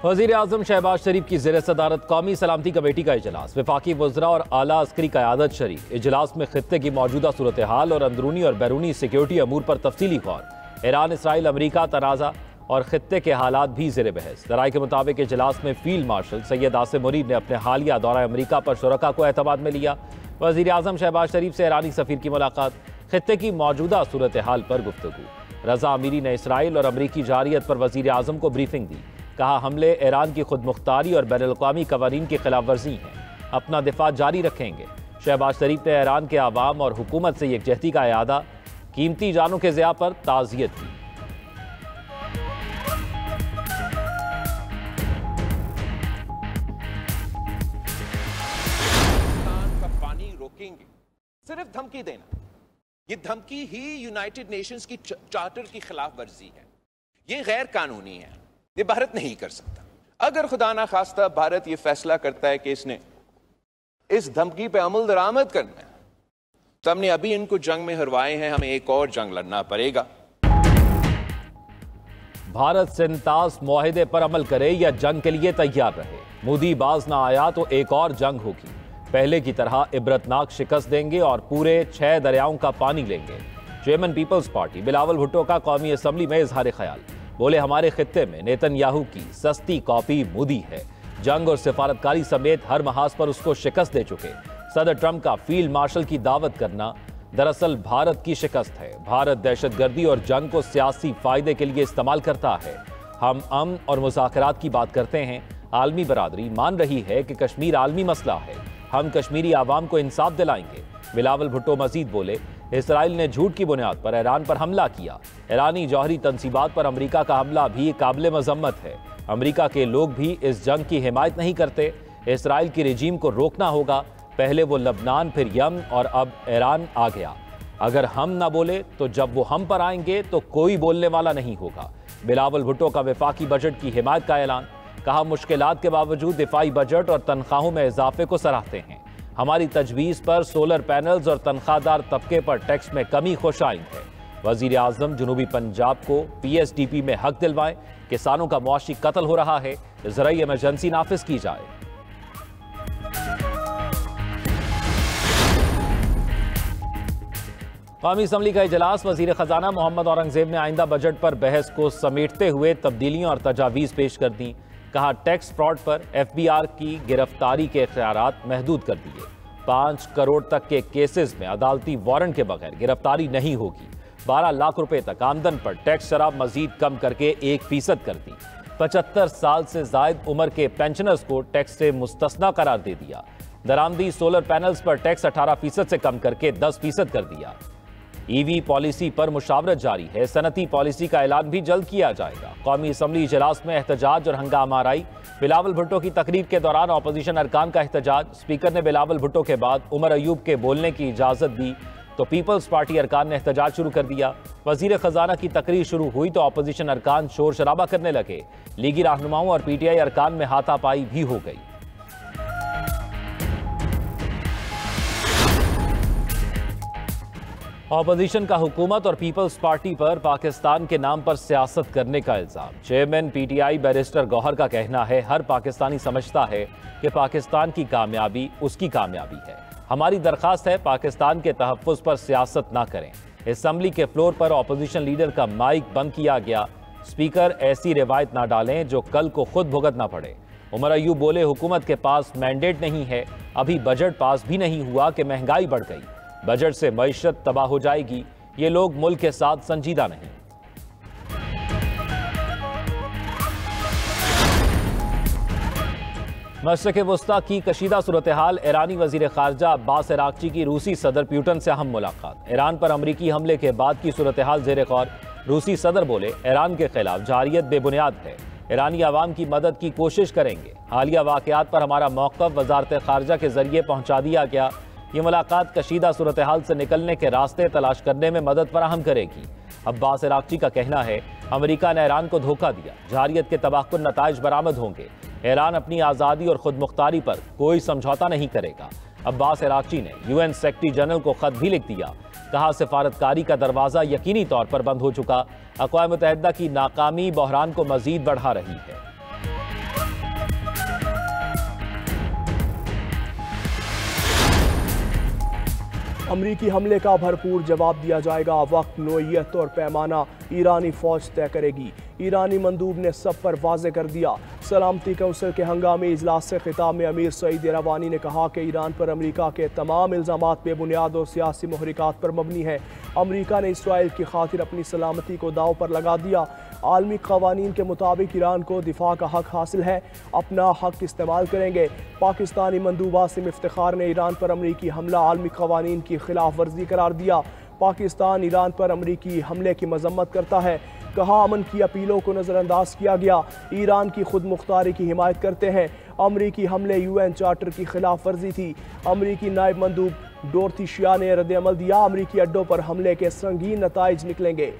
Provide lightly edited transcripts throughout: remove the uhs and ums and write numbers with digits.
वज़ीर आज़म शहबाज शरीफ की ज़ेर सदारत कौमी सलामती कमेटी का इजलास, वफाकी वज़रा और आला अस्करी क़यादत शरीफ। इजलास में खित्ते की मौजूदा सूरत हाल और अंदरूनी और बैरूनी सिक्योरिटी अमूर पर तफसीली गौर। ईरान, इसराइल, अमरीका तनाज़ा और खित्ते के हालात भी ज़ेर बहस। ज़राए के मुताबिक इजलास में फील्ड मार्शल सैयद आसिम मुनीर ने अपने हालिया दौरा अमरीका पर शुरका को एतमाद में लिया। वज़ीर आज़म शहबाज शरीफ से ईरानी सफ़ीर की मुलाकात, खित्ते की मौजूदा सूरत हाल पर गुफ्तगू। रज़ा अमीरी ने इसराइल और अमरीकी जारियत पर वज़ीर आज़म को ब्रीफिंग दी। कहा, हमले ईरान की खुद मुख्तारी और बैनुल-अक़वामी क़वानीन की खिलाफ वर्जी हैं, अपना दिफा जारी रखेंगे। शहबाज शरीफ ने ईरान के आवाम और हुकूमत से यकजहती का इयादा, कीमती जानों के ज़िया पर ताज़ियत की। का पानी रोकेंगे, सिर्फ धमकी देना, ये धमकी ही यूनाइटेड नेशंस की चार्टर की खिलाफ वर्जी है। ये गैर कानूनी है, ये भारत नहीं कर सकता। अगर खुदा ना खास्ता भारत ये फैसला करता है कि इसने इस धमकी पे अमल दरामद करना है, तो हमने अभी इनको जंग में हरवाए हैं, हमें एक और जंग लड़ना पड़ेगा। भारत सिंतास मुआहिदे पर अमल करे या जंग के लिए तैयार रहे। मोदी बाज ना आया तो एक और जंग होगी। पहले की तरह इबरतनाक शिकस्त देंगे और पूरे 6 दरियाओं का पानी लेंगे। चेयरमैन पीपल्स पार्टी बिलावल भुट्टो का कौमी असम्बली में इजहार ख्याल। बोले, हमारे खित्ते में नेतन्याहू की सस्ती कॉपी मोदी है। जंग और सिफारतकारी समेत हर महाज पर उसको शिकस्त दे चुके। सदर ट्रंप का फील्ड मार्शल की दावत करना दरअसल भारत की शिकस्त है। भारत दहशतगर्दी और जंग को सियासी फायदे के लिए इस्तेमाल करता है। हम अमन और मुज़ाकरात की बात करते हैं। आलमी बरादरी मान रही है कि कश्मीर आलमी मसला है। हम कश्मीरी आवाम को इंसाफ दिलाएंगे। बिलावल भुट्टो मजीद बोले, इसराइल ने झूठ की बुनियाद पर ईरान पर हमला किया। ईरानी जौहरी तंसीबात पर अमरीका का हमला भी काबिल मजम्मत है। अमरीका के लोग भी इस जंग की हिमायत नहीं करते। इसराइल की रजीम को रोकना होगा। पहले वो लबनान, फिर यमन और अब ईरान आ गया। अगर हम ना बोले तो जब वो हम पर आएंगे तो कोई बोलने वाला नहीं होगा। बिलावल भुट्टो का वफाकी बजट की हिमायत का ऐलान। कहा, मुश्किलात के बावजूद दिफाई बजट और तनख्वाहों में इजाफे को सराहते हैं। हमारी तजवीज़ पर सोलर पैनल्स और तनख्वाहदार तबके पर टैक्स में कमी खुशाइन है। वज़ीर आज़म जनूबी पंजाब को PSDP में हक दिलवाएं। किसानों का मुआशी कत्ल हो रहा है, ज़राई इमरजेंसी नाफिज की जाए। कौमी असम्बली का इजलास, वज़ीर ख़जाना मोहम्मद औरंगज़ेब ने आइंदा बजट पर बहस को समेटते हुए तब्दीलियों और तजावीज़ पेश कर दी। कहा, टैक्स फ्रॉड पर FBR की गिरफ्तारी के इख्तियारात महदूद कर दिए। 5 करोड़ तक के केसेस में अदालती वारंट के बगैर गिरफ्तारी नहीं होगी। 12 लाख रुपए तक आमदन पर टैक्स शराब मजीद कम करके 1% कर दी। 75 साल से जायद उम्र के पेंशनर्स को टैक्स से मुस्तस्ना करार दे दिया। दरामदी सोलर पैनल्स पर टैक्स 18% से कम करके 10% कर दिया। EV पॉलिसी पर मुशावरत जारी है। सनती पॉलिसी का ऐलान भी जल्द किया जाएगा। कौमी असम्बली इजलास में एहतजाज और हंगामा आराई। बिलावल भुट्टो की तकरीर के दौरान अपोजिशन अरकान का एहतजाज। स्पीकर ने बिलावल भुट्टो के बाद उमर अयूब के बोलने की इजाजत दी तो पीपल्स पार्टी अरकान ने एहतजाज शुरू कर दिया। वजीर खजाना की तकरीर शुरू हुई तो अपोजिशन अरकान शोर शराबा करने लगे। लीगी रहनुमाओं और PTI अरकान में हाथापाई भी हो गई। ऑपोजिशन का हुकूमत और पीपल्स पार्टी पर पाकिस्तान के नाम पर सियासत करने का इल्जाम। चेयरमैन PTI बैरिस्टर गौहर का कहना है, हर पाकिस्तानी समझता है कि पाकिस्तान की कामयाबी उसकी कामयाबी है। हमारी दरखास्त है पाकिस्तान के तहफ़्फ़ुज़ पर सियासत ना करें। असम्बली के फ्लोर पर ऑपोजिशन लीडर का माइक बंद किया गया। स्पीकर, ऐसी रिवायत ना डालें जो कल को खुद भुगतना पड़े। उमर अयूब बोले, हुकूमत के पास मैंडेट नहीं है। अभी बजट पास भी नहीं हुआ कि महंगाई बढ़ गई। बजट से मईशत तबाह हो जाएगी। ये लोग मुल्क के साथ संजीदा नहीं। मशरिक़ वस्ता की कशीदा सूरत हाल। ईरानी वज़ीर ख़ारजा अब्बास अराग़ची की रूसी सदर प्यूटन से अहम मुलाकात। ईरान पर अमरीकी हमले के बाद की सूरत हाल ज़ेर गौर। रूसी सदर बोले, ईरान के खिलाफ जारियत बेबुनियाद है। ईरानी आवाम की मदद की कोशिश करेंगे। हालिया वाक़यात पर हमारा मौक़िफ़ वज़ारत ख़ारजा के ज़रिए पहुँचा दिया गया। ये मुलाकात कशीदा सूरत हाल से निकलने के रास्ते तलाश करने में मदद फराहम करेगी। अब्बास अराग़ची का कहना है, अमेरिका ने ईरान को धोखा दिया। जारियत के तबाहकुन नताइज बरामद होंगे। ईरान अपनी आज़ादी और खुद मुख्तारी पर कोई समझौता नहीं करेगा। अब्बास अराग़ची ने UN सेक्रेटरी जनरल को खत भी लिख दिया। कहा, सिफारतकारी का दरवाज़ा यकीनी तौर पर बंद हो चुका। अक़वाम मुत्तहिदा की नाकामी बहरान को मज़ीद बढ़ा रही है। अमरीकी हमले का भरपूर जवाब दिया जाएगा। वक्त, नोयत और पैमाना ईरानी फौज तय करेगी। ईरानी मंदूब ने सब पर वाज़े कर दिया। सलामती कौंसिल के हंगामी इजलास से खिताब में अमीर सईद इरवानी ने कहा कि ईरान पर अमरीका के तमाम इल्ज़ामात बेबुनियाद और सियासी मुहरिकात पर मबनी है। अमरीका ने इसराइल की खातिर अपनी सलामती को दाव पर लगा दिया। आलमी क़वानीन के मुताबिक ईरान को दिफा का हक हासिल है, अपना हक इस्तेमाल करेंगे। पाकिस्तानी मंदूब आसिम इफ्तिखार ने ईरान पर अमरीकी हमला आलमी क़वानीन की खिलाफ वर्जी करार दिया। पाकिस्तान ईरान पर अमरीकी हमले की मजम्मत करता है। कहा, अमन की अपीलों को नज़रअंदाज किया गया। ईरान की खुद मुख्तारी की हिमायत करते हैं। अमरीकी हमले UN चार्टर की खिलाफ वर्जी थी। अमरीकी नायब मंदूब डोरथी शिया ने रद्द-ए-अमल दिया। अमरीकी अड्डों पर हमले के संगीन नताइज निकलेंगे।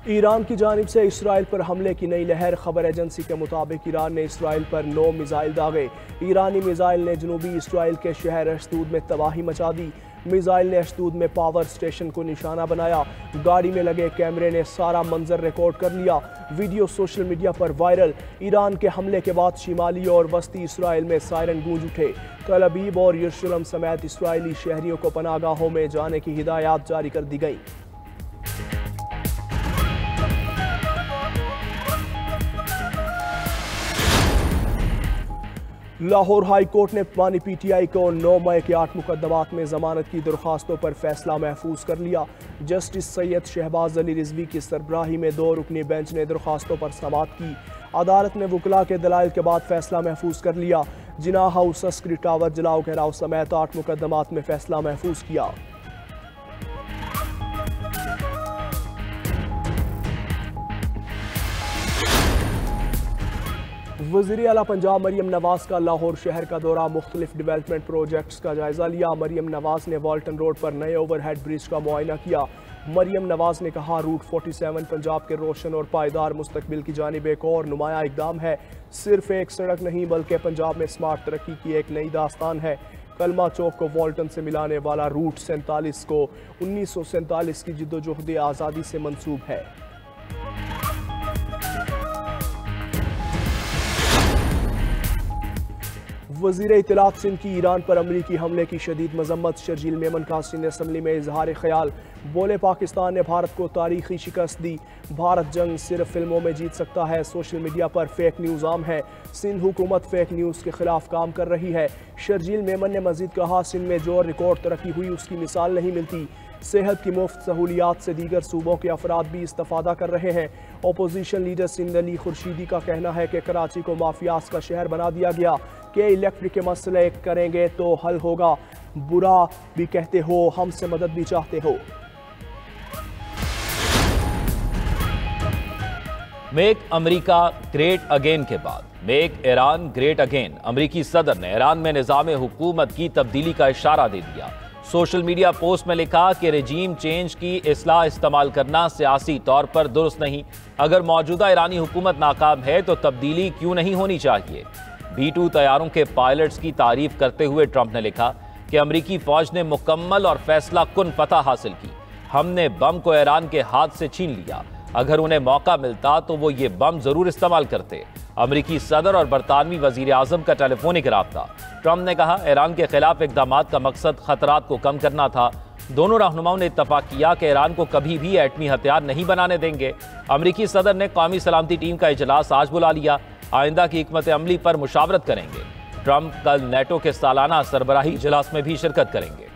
ईरान की जानिब से इसराइल पर हमले की नई लहर। खबर एजेंसी के मुताबिक ईरान ने इसराइल पर 9 मिसाइल दागे। ईरानी मिसाइल ने जनूबी इसराइल के शहर अशदूद में तबाही मचा दी। मिसाइल ने अशदूद में पावर स्टेशन को निशाना बनाया। गाड़ी में लगे कैमरे ने सारा मंजर रिकॉर्ड कर लिया। वीडियो सोशल मीडिया पर वायरल। ईरान के हमले के बाद शिमाली और वस्ती इसराइल में सायरन गूंज उठे। तल अबीब और यरूशलेम समेत इसराइली शहरियों को पनाहगाहों में जाने की हिदायत जारी कर दी गई। लाहौर हाई कोर्ट ने पानी PTI को 9 मई के 8 मुकदमात में जमानत की दरख्वास्तों पर फैसला महफूज कर लिया। जस्टिस सैयद शहबाज अली रिजवी की सरबराही में 2 रुकनी बेंच ने दरख्वास्तों पर समाअत की। अदालत ने वकला के दलाइल के बाद फैसला महफूज कर लिया। जिना हाउस, अस्करी टावर, जलाओ घेराव समेत 8 मुकदमात में फैसला महफूज किया। वज़ीर आला पंजाब मरियम नवाज का लाहौर शहर का दौरा। मुख्तलिफ डेवलपमेंट प्रोजेक्ट्स का जायजा लिया। मरियम नवाज ने वाल्टन रोड पर नए ओवरहेड ब्रिज का मुआयना किया। मरियम नवाज ने कहा, रूट 47 पंजाब के रोशन और पायदार मुस्तकबिल की जानिब एक और नुमाया इकदाम है। सिर्फ एक सड़क नहीं बल्कि पंजाब में स्मार्ट तरक्की की एक नई दास्तान है। कलमा चौक को वाल्टन से मिलाने वाला रूट 47 को 1947 की जिद्दोजहद आज़ादी से मंसूब है। वज़ीर इत्तलात सिंध की ईरान पर अमरीकी हमले की शदीद मजम्मत। शर्जील मेमन का सिंध असम्बली में इजहार ख्याल। बोले, पाकिस्तान ने भारत को तारीखी शिकस्त दी। भारत जंग सिर्फ फिल्मों में जीत सकता है। सोशल मीडिया पर फेक न्यूज़ आम है। सिंध हुकूमत फेक न्यूज़ के खिलाफ काम कर रही है। शर्जील मेमन ने मजीद कहा, सिंध में जो रिकॉर्ड तरक्की हुई उसकी मिसाल नहीं मिलती। सेहत की मुफ्त सहूलियात से दीगर सूबों के अफराद भी इस्तेफादा कर रहे हैं। अपोजिशन लीडर सिंध अली खुर्शीदी का कहना है कि कराची को माफियाज का शहर बना दिया गया कि इलेक्ट्रिक के मसले करेंगे तो हल होगा। बुरा भी कहते हो, हमसे मदद भी चाहते हो। मेक अमेरिका ग्रेट अगेन के बाद मेक ईरान ग्रेट अगेन। अमेरिकी सदर ने ईरान में निज़ाम हुकूमत की तब्दीली का इशारा दे दिया। सोशल मीडिया पोस्ट में लिखा कि रेजीम चेंज की इस्लाह इस्तेमाल करना सियासी तौर पर दुरुस्त नहीं। अगर मौजूदा ईरानी हुकूमत नाकाम है तो तब्दीली क्यों नहीं होनी चाहिए। B-2 तैयारों के पायलट्स की तारीफ करते हुए ट्रंप ने लिखा कि अमेरिकी फौज ने मुकम्मल और फैसला कुन फतह हासिल की। हमने बम को ईरान के हाथ से छीन लिया। अगर उन्हें मौका मिलता तो वो ये बम जरूर इस्तेमाल करते। अमेरिकी सदर और बरतानवी वजीर आजम का टेलीफोनिक राब्ता। ट्रंप ने कहा, ईरान के खिलाफ इकदामात का मकसद खतरात को कम करना था। दोनों रहनुमाओं ने इत्तफाक किया कि ईरान को कभी भी एटमी हथियार नहीं बनाने देंगे। अमेरिकी सदर ने कौमी सलामती टीम का इजलास आज बुला लिया। आइंदा की हिकमत अमली पर मुशावरत करेंगे। ट्रंप कल नेटो के सालाना सरबराही इजलास में भी शिरकत करेंगे।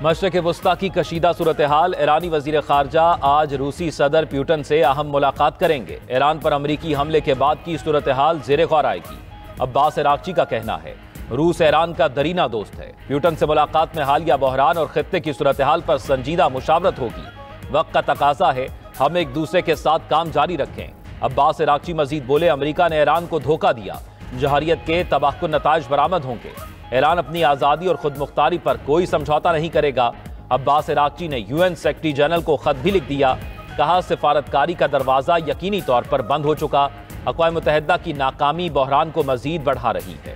मशरिक़ वस्ता की कशीदा सूरत हाल। ईरानी वजीर खारजा आज रूसी सदर पुतिन से अहम मुलाकात करेंगे। ईरान पर अमरीकी हमले के बाद की सूरत हाल ज़ेरे गौर आएगी। अब्बास इराक़ची का कहना है, रूस ईरान का दरीना दोस्त है। पुतिन से मुलाकात में हालिया बहरान और खित्ते की सूरत हाल पर संजीदा मुशावरत होगी। वक्त का तकाजा है, हम एक दूसरे के साथ काम जारी रखें। अब्बास इराक़ची मजीद बोले, अमेरिका ने ईरान को धोखा दिया। जहरियत के तबाहकुन नताइज बरामद होंगे। ईरान अपनी आज़ादी और खुद मुख्तारी पर कोई समझौता नहीं करेगा। अब्बास इराक़ची ने UN सेक्रेटरी जनरल को खत भी लिख दिया। कहा, सिफारतकारी का दरवाज़ा यकीनी तौर पर बंद हो चुका। अक़वाम मुत्तहिदा की नाकामी बहरान को मजीद बढ़ा रही है।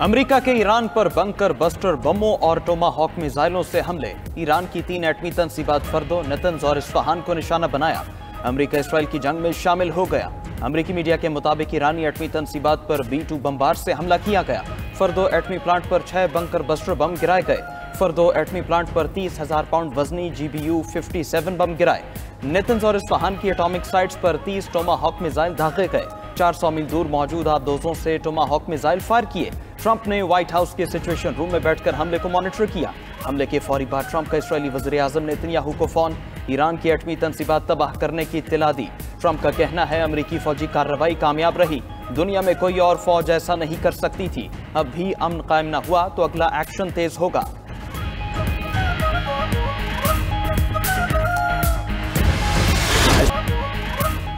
अमेरिका के ईरान पर बंकर बस्टर बमों और टोमाहॉक मिसाइलों से हमले। ईरान की 3 एटमी तंसीबात फर्दो, नतंज और इस्फहान को निशाना बनाया। अमेरिका इसराइल की जंग में शामिल हो गया। अमेरिकी मीडिया के मुताबिक ईरानी एटमी तंसीबात पर B-2 बमबार से हमला किया गया। फर्दो एटमी प्लांट पर 6 बंकर बस्टर बम गिराए गए। फर्दो एटमी प्लांट पर 30,000 पाउंड वजनी GBU-57 बम गिराए। नतंज और इस्फहान की एटॉमिक साइट्स पर 30 टोमाहॉक मिसाइल दागे गए। 400 मील दूर मौजूद आबदोजों से टोमाहॉक मिसाइल फायर किए। ट्रंप ने व्हाइट हाउस के सिचुएशन रूम में बैठकर हमले को मॉनिटर किया। हमले के फौरी बाद ट्रंप का इसराइली वज़ीर-ए-आज़म नेतन्याहू को फोन, ईरान की एटमी तंसीबात तबाह करने की इत्तला दी। ट्रंप का कहना है अमेरिकी फौजी कार्रवाई कामयाब रही, दुनिया में कोई और फौज ऐसा नहीं कर सकती थी। अब भी अमन कायम न हुआ तो अगला एक्शन तेज होगा।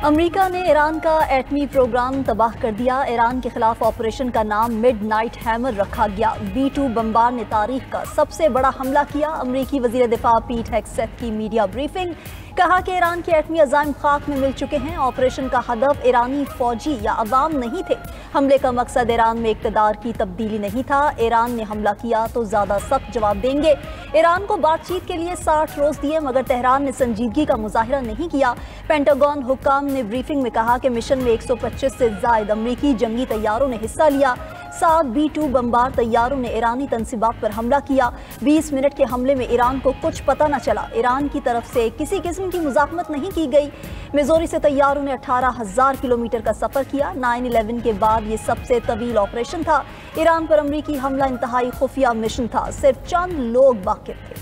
अमेरिका ने ईरान का एटमी प्रोग्राम तबाह कर दिया। ईरान के खिलाफ ऑपरेशन का नाम मिडनाइट हैमर रखा गया। B-2 बमबार ने तारीख का सबसे बड़ा हमला किया। अमेरिकी वजीर दिफा पीट हेगसेथ की मीडिया ब्रीफिंग, कहा कि ईरान के एटमी अज़ाइम खाक में मिल चुके हैं। ऑपरेशन का हदफ ईरानी फौजी या अवाम नहीं थे। हमले का मकसद ईरान में इक़्तिदार की तब्दीली नहीं था। ईरान ने हमला किया तो ज़्यादा सख्त जवाब देंगे। ईरान को बातचीत के लिए 60 रोज़ दिए, मगर तेहरान ने संजीदगी का मुजाहिरा नहीं किया। पेंटागन हुक्काम ने ब्रीफिंग में कहा कि मिशन में 125 से ज़ायद अमरीकी जंगी तैयारों ने हिस्सा लिया। 7 B-2 बमबार तैयारों ने ईरानी तंसीबात पर हमला किया। 20 मिनट के हमले में ईरान को कुछ पता न चला। ईरान की तरफ से किसी किस्म की मुज़ाहमत नहीं की गई। मिज़ोरी से तैयारों ने 18,000 किलोमीटर का सफ़र किया। 9/11 के बाद ये सबसे तवील ऑपरेशन था। ईरान पर अमरीकी हमला इंतहाई खुफिया मिशन था। सिर्फ चंद लोग वाकिफ थे।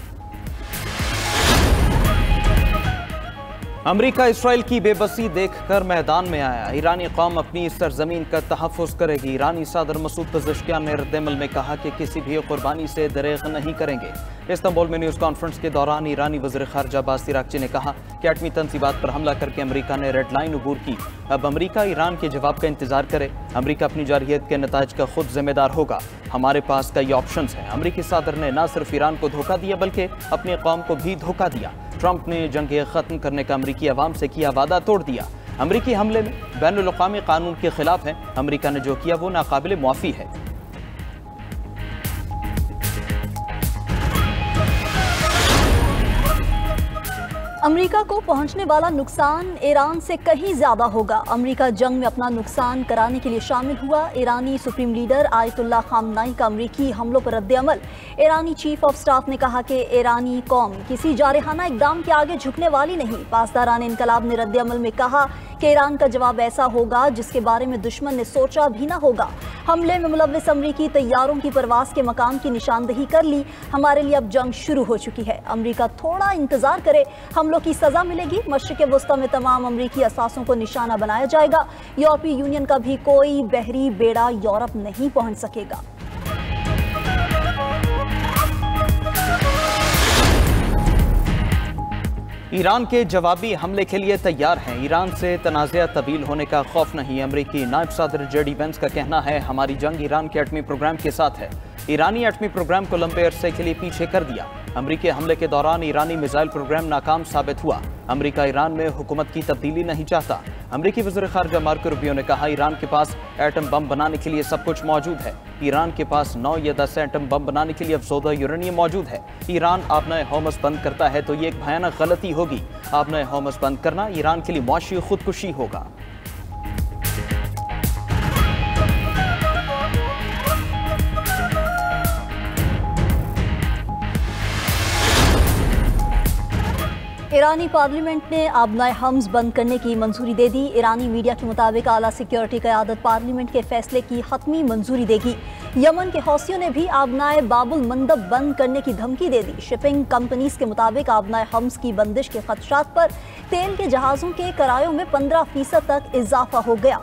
अमेरिका इसराइल की बेबसी देखकर मैदान में आया। ईरानी कौम अपनी सरजमीन का तहफ़्फ़ुज़ करेगी। ईरानी सदर मसूद पज़ेश्कियान ने रद्द-ए-अमल में कहा कि किसी भी कुर्बानी से दरेग नहीं करेंगे। इस्तांबुल में न्यूज़ कॉन्फ्रेंस के दौरान ईरानी वज़ीर ख़ारजा अब्बास इराक़ची ने कहा कि एटमी तंसीबात पर हमला करके अमेरिका ने रेड लाइन अबूर की। अब अमेरिका ईरान के जवाब का इंतजार करे। अमेरिका अपनी जारहियत के नताइज का खुद जिम्मेदार होगा। हमारे पास कई ऑप्शंस हैं। अमेरिकी सदर ने न सिर्फ ईरान को धोखा दिया बल्कि अपनी कौम को भी धोखा दिया। ट्रंप ने जंग ख़त्म करने का अमेरिकी अवाम से किया वादा तोड़ दिया। अमेरिकी हमले में बैनुल-अक़वामी कानून के खिलाफ है। अमेरिका ने जो किया वो नाकाबिल मुआफ़ी है। अमेरिका को पहुंचने वाला नुकसान ईरान से कहीं ज्यादा होगा। अमेरिका जंग में अपना नुकसान कराने के लिए शामिल हुआ। ईरानी सुप्रीम लीडर आयतुल्लाह ख़ामनेई का अमेरिकी हमलों पर रद्द-ए-अमल। ईरानी चीफ ऑफ स्टाफ ने कहा कि ईरानी कौम किसी जारहाना इक़दाम के आगे झुकने वाली नहीं। पासदारान इनकलाब ने रद्द-ए-अमल में कहा कि ईरान का जवाब ऐसा होगा जिसके बारे में दुश्मन ने सोचा भी ना होगा। हमले में मुलव्विस अमरीकी तैयारों की परवास के मकाम की निशानदही कर ली। हमारे लिए अब जंग शुरू हो चुकी है। अमेरिका थोड़ा इंतजार करे, हमलों की सजा मिलेगी। मशरिक़ वस्ता में तमाम अमरीकी असासों को निशाना बनाया जाएगा। यूरोपीय यूनियन का भी कोई बहरी बेड़ा यूरोप नहीं पहुंच सकेगा। ईरान के जवाबी हमले के लिए तैयार हैं। ईरान से तनाज़ा तवील होने का खौफ नहीं। अमरीकी नायब सदर JD वेंस का कहना है हमारी जंग ईरान के एटमी प्रोग्राम के साथ है। ईरानी एटमी प्रोग्राम को लंबे अरसे के लिए पीछे कर दिया। अमरीकी हमले के दौरान ईरानी मिसाइल प्रोग्राम नाकाम साबित हुआ। अमरीका ईरान में हुकूमत की तब्दीली नहीं चाहता। अमरीकी वज़ीर ख़ारजा मार्को रूबियो ने कहा ईरान के पास एटम बम बनाने के लिए सब कुछ मौजूद है। ईरान के पास 9 या 10 एटम बम बनाने के लिए अफज़ोदा यूरेनियम मौजूद है। ईरान आबनाए होर्मुज़ बंद करता है तो ये एक भयानक गलती होगी। आबनाए होर्मुज़ बंद करना ईरान के लिए मुआशी खुदकुशी होगा। ईरानी पार्लियामेंट ने आबनाए हम्स बंद करने की मंजूरी दे दी। ईरानी मीडिया के मुताबिक आला सिक्योरिटी क़यादत पार्लियामेंट के फैसले की हतमी मंजूरी देगी। यमन के हौसियों ने भी आबनाए बाबुल मंदब बंद करने की धमकी दे दी। शिपिंग कंपनीज के मुताबिक आबनाए हम्स की बंदिश के खदशात पर तेल के जहाज़ों के किरायों में 15% तक इजाफा हो गया।